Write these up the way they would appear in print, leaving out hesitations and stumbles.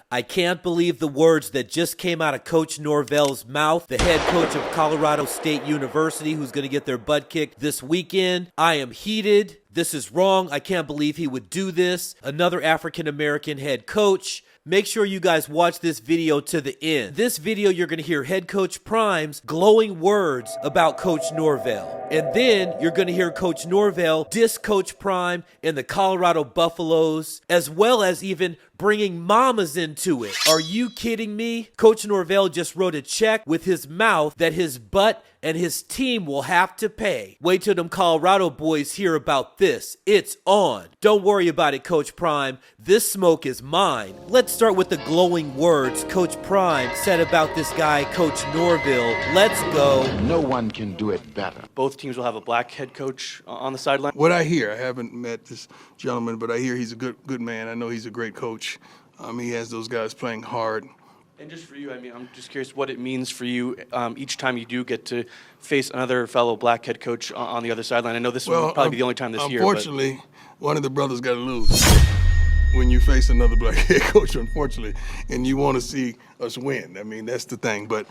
I can't believe the words that just came out of Coach Norvell's mouth, the head coach of Colorado State University, who's going to get their butt kicked this weekend. I am heated. This is wrong. I can't believe he would do this. Another African-American head coach. Make sure you guys watch this video to the end. This video, you're going to hear Head Coach Prime's glowing words about Coach Norvell. And then you're going to hear Coach Norvell diss Coach Prime and the Colorado Buffaloes, as well as even bringing mamas into it. Are you kidding me? Coach Norvell just wrote a check with his mouth that his butt and his team will have to pay. Wait till them Colorado boys hear about this. It's on. Don't worry about it, Coach Prime. This smoke is mine. Let's start with the glowing words Coach Prime said about this guy, Coach Norvell. Let's go. No one can do it better. Both teams will have a black head coach on the sideline. What I hear, I haven't met this gentleman, but I hear he's a good man. I know he's a great coach. He has those guys playing hard. And just for you, I'm just curious what it means for you each time you do get to face another fellow black head coach on the other sideline. I know this will probably be the only time this year. Unfortunately, one of the brothers got to lose when you face another black head coach, unfortunately, and you want to see us win. That's the thing. But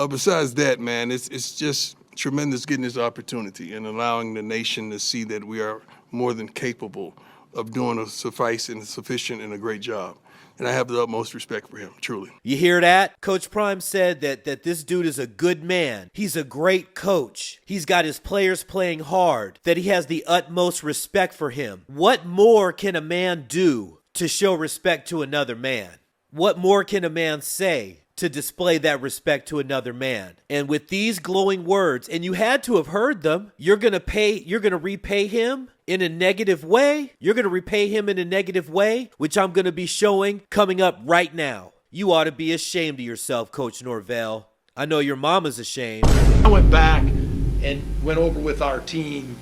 besides that, man, it's just tremendous getting this opportunity and allowing the nation to see that we are more than capable of doing a suffice and sufficient and a great job. And I have the utmost respect for him, truly. You hear that? Coach Prime said that this dude is a good man. He's a great coach. He's got his players playing hard, that he has the utmost respect for him. What more can a man do to show respect to another man? What more can a man say to display that respect to another man? And with these glowing words, and you had to have heard them, you're going to repay him in a negative way. You're going to repay him in a negative way, which I'm going to be showing coming up right now. You ought to be ashamed of yourself, Coach Norvell. I know your mama's ashamed. I went back and went over with our team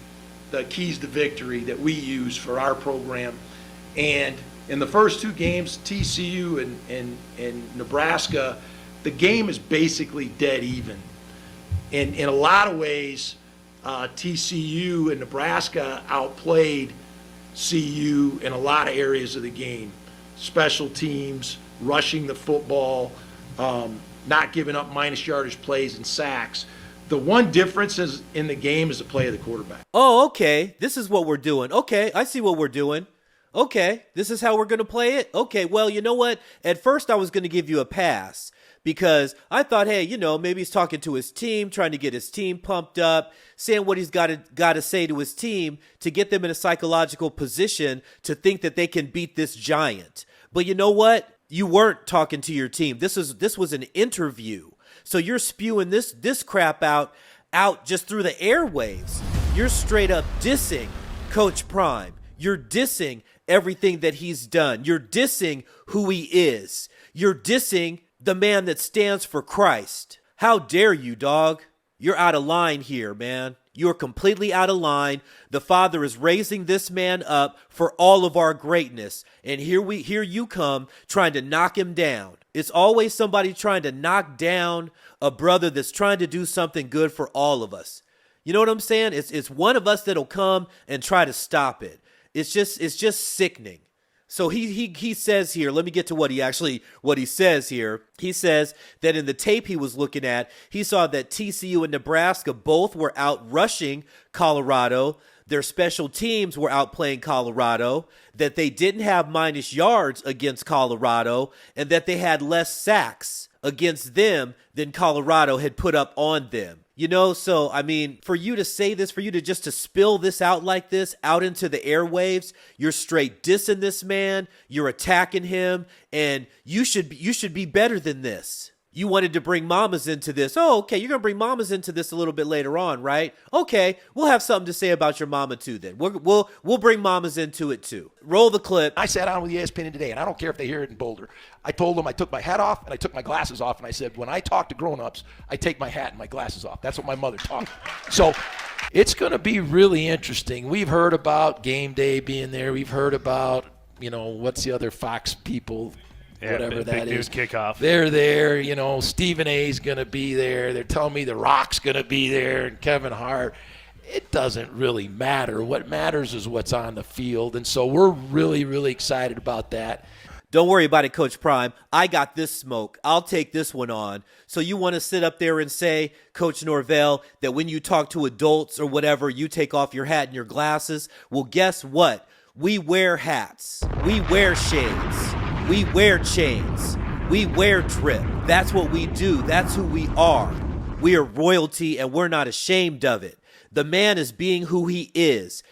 the keys to victory that we use for our program. And in the first two games, TCU and Nebraska, the game is basically dead even. In a lot of ways, TCU and Nebraska outplayed CU in a lot of areas of the game. Special teams, rushing the football, not giving up minus yardage plays and sacks. The one difference is in the game is the play of the quarterback. Oh, okay. This is what we're doing. Okay, I see what we're doing. Okay, this is how we're going to play it? Okay, well, you know what? At first I was going to give you a pass because I thought, hey, maybe he's talking to his team, trying to get his team pumped up, saying what he's got to say to his team to get them in a psychological position to think that they can beat this giant. But you know what? You weren't talking to your team. This was an interview. So you're spewing this crap out just through the airwaves. You're straight up dissing Coach Prime. You're dissing everything that he's done. You're dissing who he is. You're dissing the man that stands for Christ. How dare you, dog? You're out of line here, man. You're completely out of line. The Father is raising this man up for all of our greatness. And here you come trying to knock him down. It's always somebody trying to knock down a brother that's trying to do something good for all of us. You know what I'm saying? It's one of us that'll come and try to stop it. It's just sickening. So he says here, let me get to what he says here. He says that in the tape he was looking at, he saw that TCU and Nebraska both were out rushing Colorado. Their special teams were outplaying Colorado, that they didn't have minus yards against Colorado, and that they had less sacks against them than Colorado had put up on them. So, for you to say this, for you to just to spill this out like this, out into the airwaves, you're straight dissing this man, you're attacking him, and you should be better than this. You wanted to bring mamas into this. Oh, okay, you're going to bring mamas into this a little bit later on, right? Okay, we'll have something to say about your mama too then. We'll bring mamas into it too. Roll the clip. I sat down with ESPN today, and I don't care if they hear it in Boulder. I told them I took my hat off and I took my glasses off, and I said, when I talk to grown-ups, I take my hat and my glasses off. That's what my mother taught me. So it's going to be really interesting. We've heard about game day being there. We've heard about, what's the other Fox people, whatever that is. Big news kickoff. They're there. Stephen A's going to be there. They're telling me The Rock's going to be there and Kevin Hart. It doesn't really matter. What matters is what's on the field. And so we're really, really excited about that. Don't worry about it, Coach Prime. I got this smoke. I'll take this one on. So you want to sit up there and say, Coach Norvell, that when you talk to adults or whatever, you take off your hat and your glasses? Well, guess what? We wear hats. We wear shades. We wear chains. We wear drip. That's what we do. That's who we are. We are royalty, and we're not ashamed of it. The man is being who he is.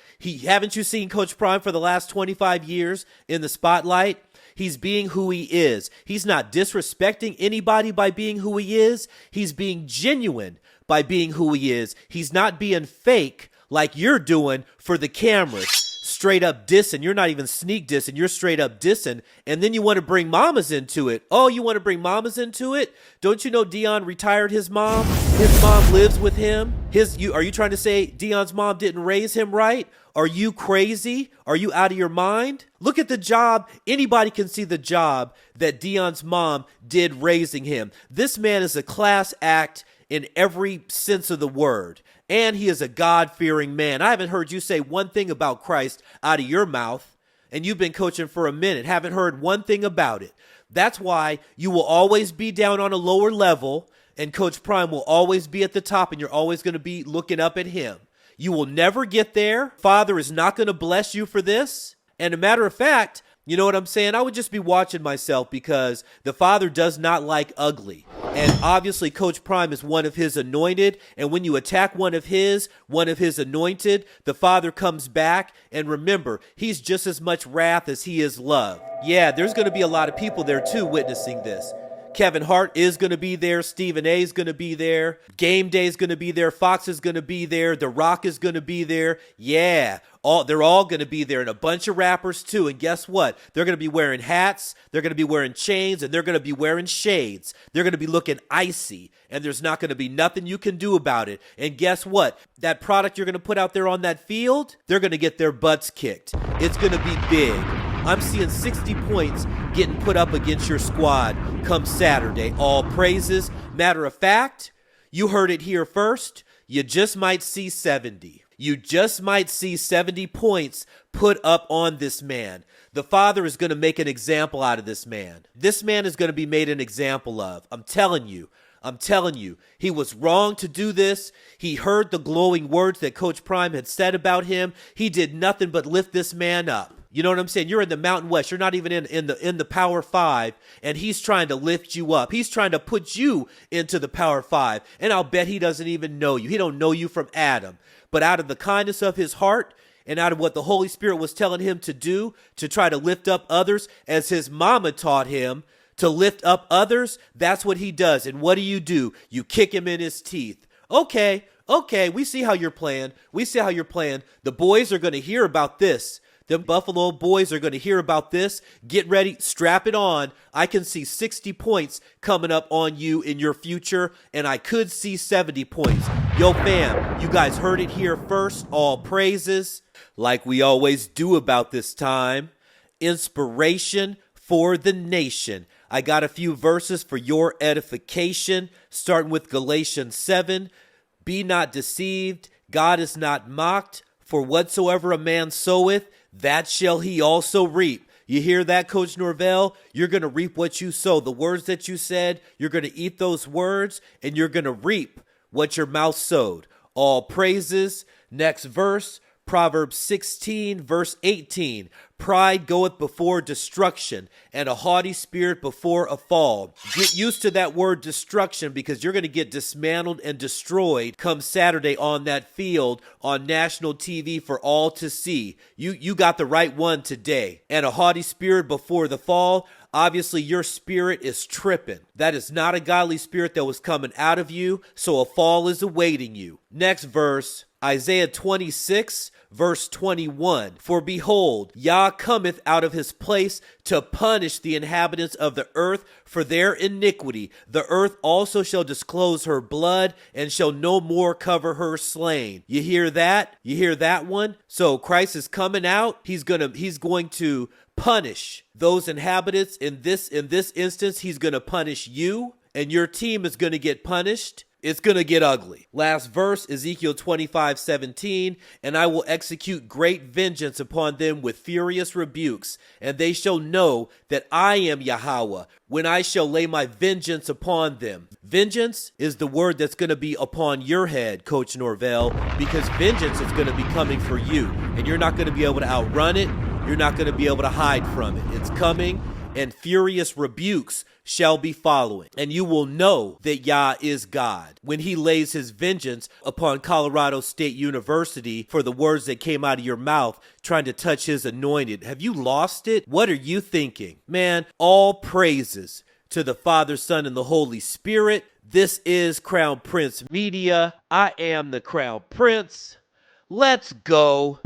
Haven't you seen Coach Prime for the last 25 years in the spotlight? He's being who he is. He's not disrespecting anybody by being who he is. He's being genuine by being who he is. He's not being fake like you're doing for the cameras. Straight up dissing. You're not even sneak dissing. You're straight up dissing. And then you want to bring mamas into it. Oh, you want to bring mamas into it? Don't you know Deion retired his mom? His mom lives with him. Are you trying to say Deion's mom didn't raise him right? Are you crazy? Are you out of your mind? Look at the job. Anybody can see the job that Deion's mom did raising him. This man is a class act in every sense of the word. And he is a God-fearing man. I haven't heard you say one thing about Christ out of your mouth, and you've been coaching for a minute. Haven't heard one thing about it. That's why you will always be down on a lower level, and Coach Prime will always be at the top, and you're always going to be looking up at him. You will never get there. Father is not going to bless you for this. And a matter of fact, you know what I'm saying? I would just be watching myself because the Father does not like ugly. And obviously Coach Prime is one of his anointed. And when you attack one of his anointed, the Father comes back. And remember, he's just as much wrath as he is love. Yeah, there's going to be a lot of people there too witnessing this. Kevin Hart is going to be there. Stephen A is going to be there. Game Day is going to be there. Fox is going to be there. The Rock is going to be there. Yeah, they're all going to be there, and a bunch of rappers too. And guess what? They're going to be wearing hats. They're going to be wearing chains, and they're going to be wearing shades. They're going to be looking icy, and there's not going to be nothing you can do about it. And guess what? That product you're going to put out there on that field, they're going to get their butts kicked. It's going to be big. I'm seeing 60 points getting put up against your squad come Saturday. All praises. Matter of fact, you heard it here first. You just might see 70. You just might see 70 points put up on this man. The Father is going to make an example out of this man. This man is going to be made an example of. I'm telling you, he was wrong to do this. He heard the glowing words that Coach Prime had said about him. He did nothing but lift this man up. You know what I'm saying? You're in the Mountain West. You're not even in the Power 5, and he's trying to lift you up. He's trying to put you into the Power 5, and I'll bet he doesn't even know you. He don't know you from Adam. But out of the kindness of his heart and out of what the Holy Spirit was telling him to do, to try to lift up others, as his mama taught him to lift up others, that's what he does. And what do? You kick him in his teeth. Okay, we see how you're playing. The boys are going to hear about this. The Buffalo boys are going to hear about this. Get ready. Strap it on. I can see 60 points coming up on you in your future, and I could see 70 points. Yo, fam, you guys heard it here first. All praises, like we always do about this time. Inspiration for the nation. I got a few verses for your edification, starting with Galatians 7. Be not deceived. God is not mocked. For whatsoever a man soweth, that shall he also reap. You hear that, Coach Norvell? You're going to reap what you sow. The words that you said, you're going to eat those words, and you're going to reap what your mouth sowed. All praises. Next verse, Proverbs 16, verse 18. Pride goeth before destruction, and a haughty spirit before a fall. Get used to that word destruction, because you're going to get dismantled and destroyed come Saturday on that field on national TV for all to see. You got the right one today. And a haughty spirit before the fall. Obviously, your spirit is tripping. That is not a godly spirit that was coming out of you, so a fall is awaiting you. Next verse, Isaiah 26, verse 21. For behold, Yah cometh out of his place to punish the inhabitants of the earth for their iniquity. The earth also shall disclose her blood, and shall no more cover her slain. You hear that? You hear that one? So Christ is coming out. He's going to punish those inhabitants. In this instance, he's going to punish you, and your team is going to get punished. It's going to get ugly. Last verse, Ezekiel 25:17, and I will execute great vengeance upon them with furious rebukes, and they shall know that I am Yahweh when I shall lay my vengeance upon them. Vengeance is the word that's going to be upon your head, Coach Norvell, because vengeance is going to be coming for you, and you're not going to be able to outrun it. You're not going to be able to hide from it. It's coming, and furious rebukes shall be following. And you will know that Yah is God when he lays his vengeance upon Colorado State University for the words that came out of your mouth trying to touch his anointed. Have you lost it? What are you thinking? Man, all praises to the Father, Son, and the Holy Spirit. This is Crown Prince Media. I am the Crown Prince. Let's go.